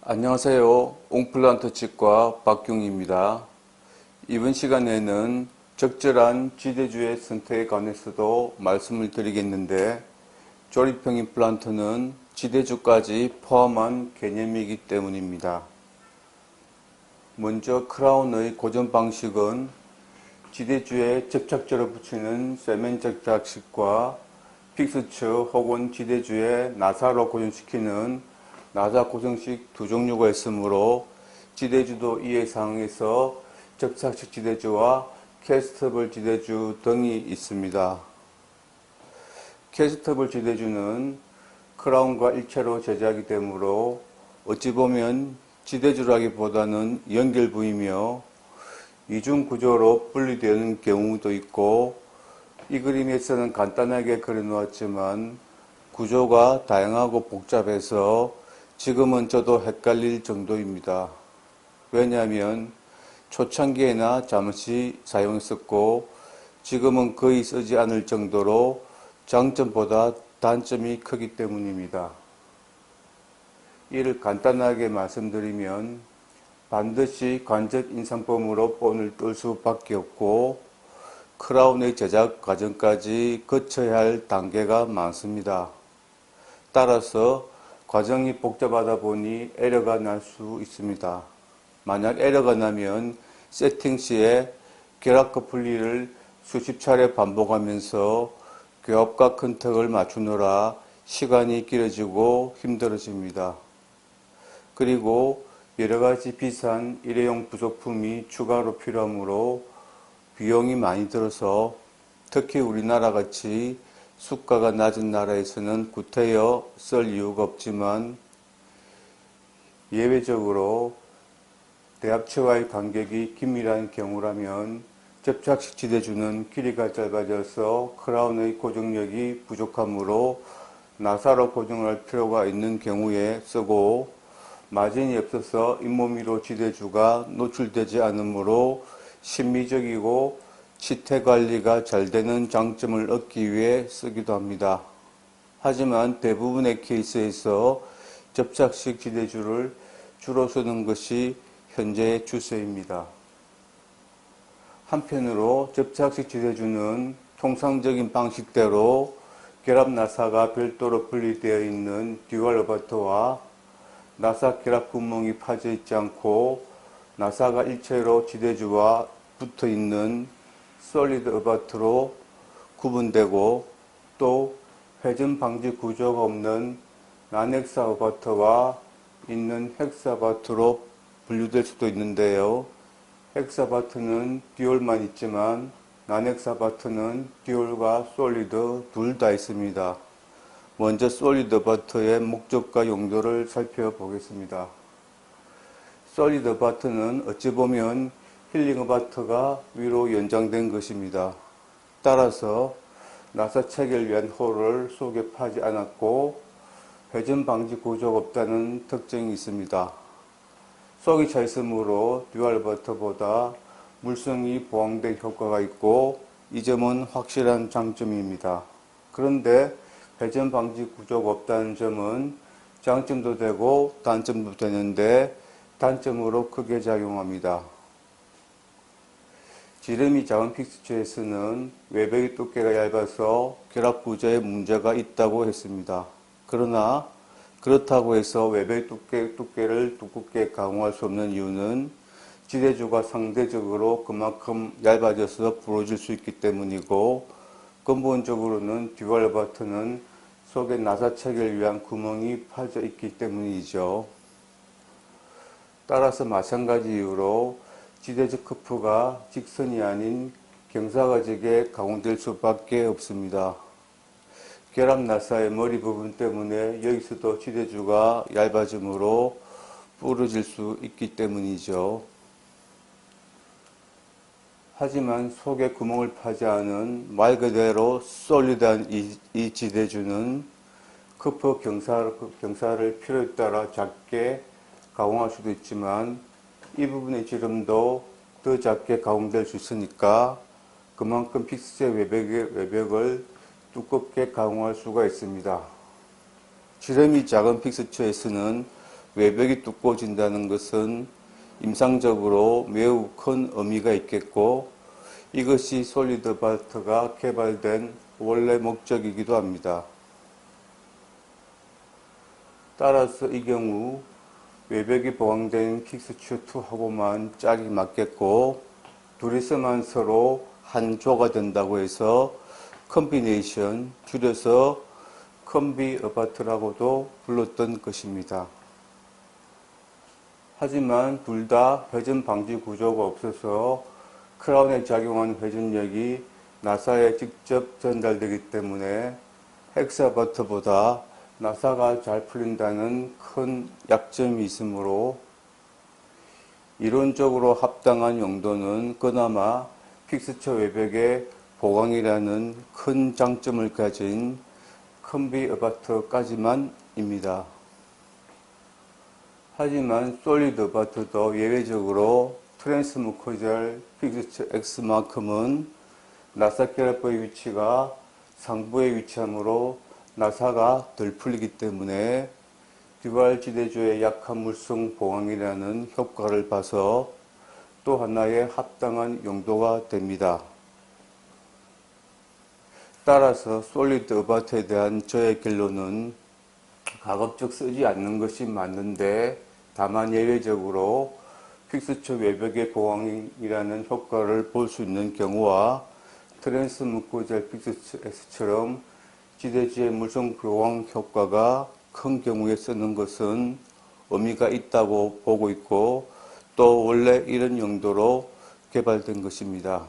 안녕하세요. 옹플란트 치과 박경희입니다. 이번 시간에는 적절한 지대주의 선택에 관해서도 말씀을 드리겠는데, 조립형 임플란트는 지대주까지 포함한 개념이기 때문입니다. 먼저 크라운의 고정 방식은 지대주에 접착제로 붙이는 세면 접착식과 픽스처 혹은 지대주에 나사로 고정시키는 나사 고정식 두 종류가 있으므로 지대주도 이해 사항에서 접착식 지대주와 캐스터블 지대주 등이 있습니다. 캐스터블 지대주는 크라운과 일체로 제작이 되므로 어찌 보면 지대주라기보다는 연결 부위며 이중 구조로 분리되는 경우도 있고, 이 그림에서는 간단하게 그려놓았지만 구조가 다양하고 복잡해서 지금은 저도 헷갈릴 정도입니다. 왜냐하면 초창기에나 잠시 사용했었고 지금은 거의 쓰지 않을 정도로 장점보다 단점이 크기 때문입니다. 이를 간단하게 말씀드리면 반드시 간접 인상범으로 본을 뜰 수밖에 없고 크라운의 제작 과정까지 거쳐야 할 단계가 많습니다. 따라서 과정이 복잡하다 보니 에러가 날 수 있습니다. 만약 에러가 나면 세팅 시에 결합과 분리를 수십 차례 반복하면서 교합과 컨택을 맞추느라 시간이 길어지고 힘들어집니다. 그리고 여러가지 비싼 일회용 부속품이 추가로 필요하므로 비용이 많이 들어서 특히 우리나라 같이 수가가 낮은 나라에서는 구태여 쓸 이유가 없지만, 예외적으로 대합체와의 간격이 긴밀한 경우라면 접착식 지대주는 길이가 짧아져서 크라운의 고정력이 부족하므로 나사로 고정할 필요가 있는 경우에 쓰고, 마진이 없어서 잇몸 위로 지대주가 노출되지 않으므로 심미적이고 치태 관리가 잘 되는 장점을 얻기 위해 쓰기도 합니다. 하지만 대부분의 케이스에서 접착식 지대주를 주로 쓰는 것이 현재의 추세입니다. 한편으로 접착식 지대주는 통상적인 방식대로 결합 나사가 별도로 분리되어 있는 듀얼 어바터와 나사 결합 구멍이 파져 있지 않고 나사가 일체로 지대주와 붙어 있는 솔리드 어바터로 구분되고, 또 회전 방지 구조가 없는 난핵사 어바터와 있는 헥사 어바터로 분류될 수도 있는데요. 헥사 어바터는 듀얼만 있지만 난핵사 어바터는 듀얼과 솔리드 둘 다 있습니다. 먼저 솔리드 어바터의 목적과 용도를 살펴보겠습니다. 솔리드 어바터는 어찌 보면 힐링 어바터가 위로 연장된 것입니다. 따라서 나사 체결을 위한 홀을 속에 파지 않았고 회전 방지 구조가 없다는 특징이 있습니다. 속이 차 있으므로 듀얼 어바터보다 물성이 보강된 효과가 있고, 이 점은 확실한 장점입니다. 그런데 회전 방지 구조가 없다는 점은 장점도 되고 단점도 되는데 단점으로 크게 작용합니다. 지름이 작은 픽스처에서는 외벽의 두께가 얇아서 결합 구조에 문제가 있다고 했습니다. 그러나 그렇다고 해서 외벽의 두께를 두껍게 강화할 수 없는 이유는 지대주가 상대적으로 그만큼 얇아져서 부러질 수 있기 때문이고, 근본적으로는 듀얼 어바터는 속에 나사 체결을 위한 구멍이 파져 있기 때문이죠. 따라서 마찬가지 이유로 지대주 커프가 직선이 아닌 경사가지게 가공될 수밖에 없습니다. 결합 나사의 머리 부분 때문에 여기서도 지대주가 얇아지므로 부러질 수 있기 때문이죠. 하지만 속에 구멍을 파지 않은 말 그대로 솔리드한 이 지대주는 커프 경사를 필요에 따라 작게 가공할 수도 있지만, 이 부분의 지름도 더 작게 가공될 수 있으니까 그만큼 픽스체 외벽을 두껍게 가공할 수가 있습니다. 지름이 작은 픽스처에서는 외벽이 두꺼워진다는 것은 임상적으로 매우 큰 의미가 있겠고 이것이 솔리드 아파트가 개발된 원래 목적이기도 합니다. 따라서 이 경우 외벽이 보강된 픽스처2하고만 짝이 맞겠고 둘이서만 서로 한 조가 된다고 해서 컨비네이션, 줄여서 컴비 아파트라고도 불렀던 것입니다. 하지만 둘 다 회전 방지 구조가 없어서 크라운에 작용한 회전력이 나사에 직접 전달되기 때문에 헥스 아파트보다 나사가 잘 풀린다는 큰 약점이 있으므로 이론적으로 합당한 용도는 그나마 픽스처 외벽의 보강이라는 큰 장점을 가진 컴비 아파트까지만입니다. 하지만 솔리드 아파트도 예외적으로 트랜스무커젤 픽스처 X만큼은 나사 결합부의 위치가 상부에 위치하므로 나사가 덜 풀리기 때문에 듀발 지대조의 약한 물성 보강이라는 효과를 봐서 또 하나의 합당한 용도가 됩니다. 따라서 솔리드 아파트에 대한 저의 결론은 가급적 쓰지 않는 것이 맞는데 다만 예외적으로 픽스처 외벽의 보강이라는 효과를 볼 수 있는 경우와 트랜스무커젤 픽스처 X처럼 지대지의 물성 보강 효과가 큰 경우에 쓰는 것은 의미가 있다고 보고 있고 또 원래 이런 용도로 개발된 것입니다.